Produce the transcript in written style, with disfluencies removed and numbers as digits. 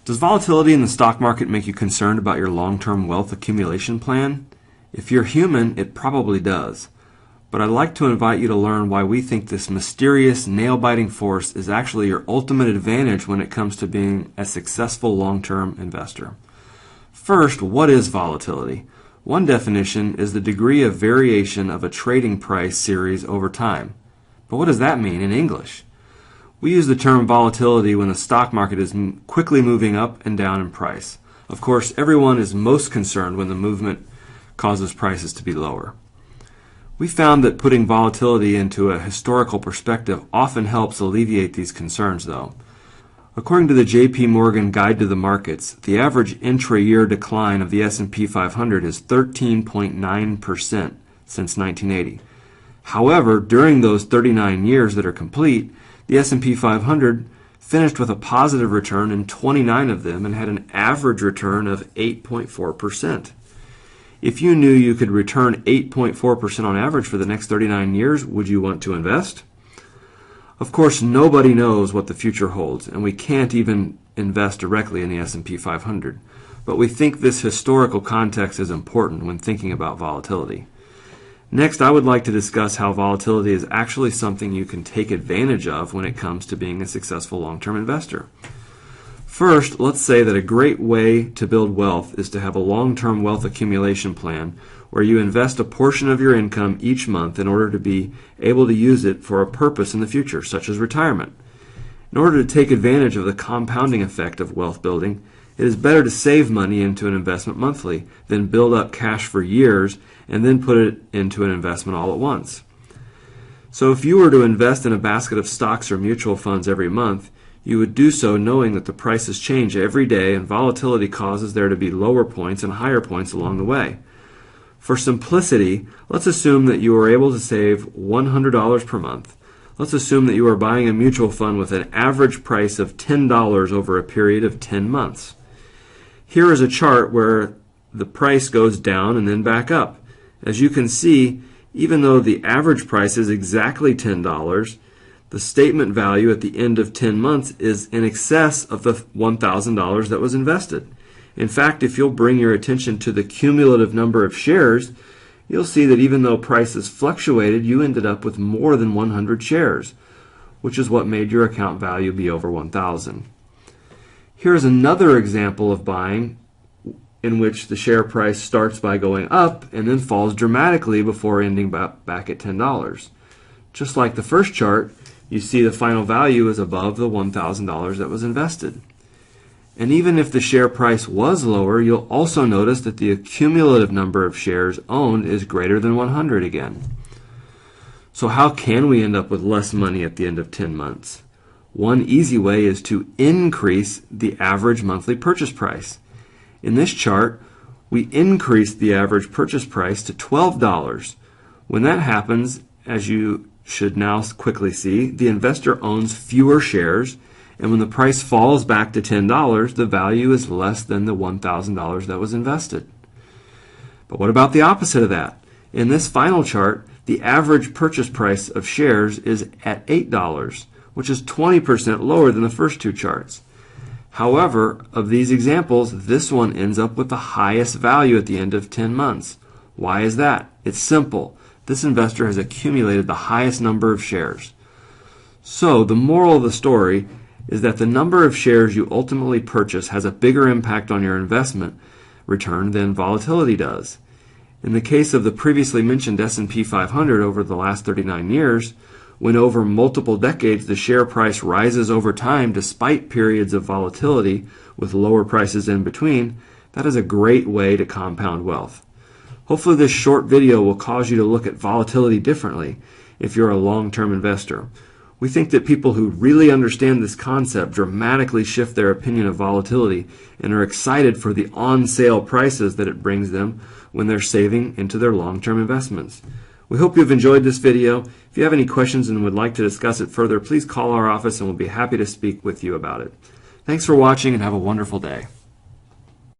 Does volatility in the stock market make you concerned about your long-term wealth accumulation plan? If you're human, it probably does. But I'd like to invite you to learn why we think this mysterious, nail-biting force is actually your ultimate advantage when it comes to being a successful long-term investor. First, what is volatility? One definition is the degree of variation of a trading price series over time. But what does that mean in English? We use the term volatility when the stock market is quickly moving up and down in price. Of course, everyone is most concerned when the movement causes prices to be lower. We found that putting volatility into a historical perspective often helps alleviate these concerns, though. According to the J.P. Morgan Guide to the Markets, the average intra-year decline of the S&P 500 is 13.9% since 1980. However, during those 39 years that are complete, the S&P 500 finished with a positive return in 29 of them and had an average return of 8.4%. If you knew you could return 8.4% on average for the next 39 years, would you want to invest? Of course, nobody knows what the future holds, and we can't even invest directly in the S&P 500. But we think this historical context is important when thinking about volatility. Next, I would like to discuss how volatility is actually something you can take advantage of when it comes to being a successful long-term investor. First, let's say that a great way to build wealth is to have a long-term wealth accumulation plan where you invest a portion of your income each month in order to be able to use it for a purpose in the future, such as retirement. In order to take advantage of the compounding effect of wealth building, it is better to save money into an investment monthly than build up cash for years and then put it into an investment all at once. So if you were to invest in a basket of stocks or mutual funds every month, you would do so knowing that the prices change every day and volatility causes there to be lower points and higher points along the way. For simplicity, let's assume that you are able to save $100 per month. Let's assume that you are buying a mutual fund with an average price of $10 over a period of 10 months. Here is a chart where the price goes down and then back up. As you can see, even though the average price is exactly $10, the statement value at the end of 10 months is in excess of the $1,000 that was invested. In fact, if you'll bring your attention to the cumulative number of shares, you'll see that even though prices fluctuated, you ended up with more than 100 shares, which is what made your account value be over 1,000. Here's another example of buying in which the share price starts by going up and then falls dramatically before ending back at $10. Just like the first chart, you see the final value is above the $1,000 that was invested. And even if the share price was lower, you'll also notice that the cumulative number of shares owned is greater than 100 again. So how can we end up with less money at the end of 10 months? One easy way is to increase the average monthly purchase price. In this chart, we increased the average purchase price to $12. When that happens, as you should now quickly see, the investor owns fewer shares, and when the price falls back to $10, the value is less than the $1,000 that was invested. But what about the opposite of that? In this final chart, the average purchase price of shares is at $8, which is 20% lower than the first two charts. However, of these examples, this one ends up with the highest value at the end of 10 months. Why is that? It's simple. This investor has accumulated the highest number of shares. So, the moral of the story is that the number of shares you ultimately purchase has a bigger impact on your investment return than volatility does. In the case of the previously mentioned S&P 500 over the last 39 years, when over multiple decades the share price rises over time despite periods of volatility with lower prices in between, that is a great way to compound wealth. Hopefully this short video will cause you to look at volatility differently if you're a long-term investor. We think that people who really understand this concept dramatically shift their opinion of volatility and are excited for the on-sale prices that it brings them when they're saving into their long-term investments. We hope you've enjoyed this video. If you have any questions and would like to discuss it further, please call our office and we'll be happy to speak with you about it. Thanks for watching and have a wonderful day.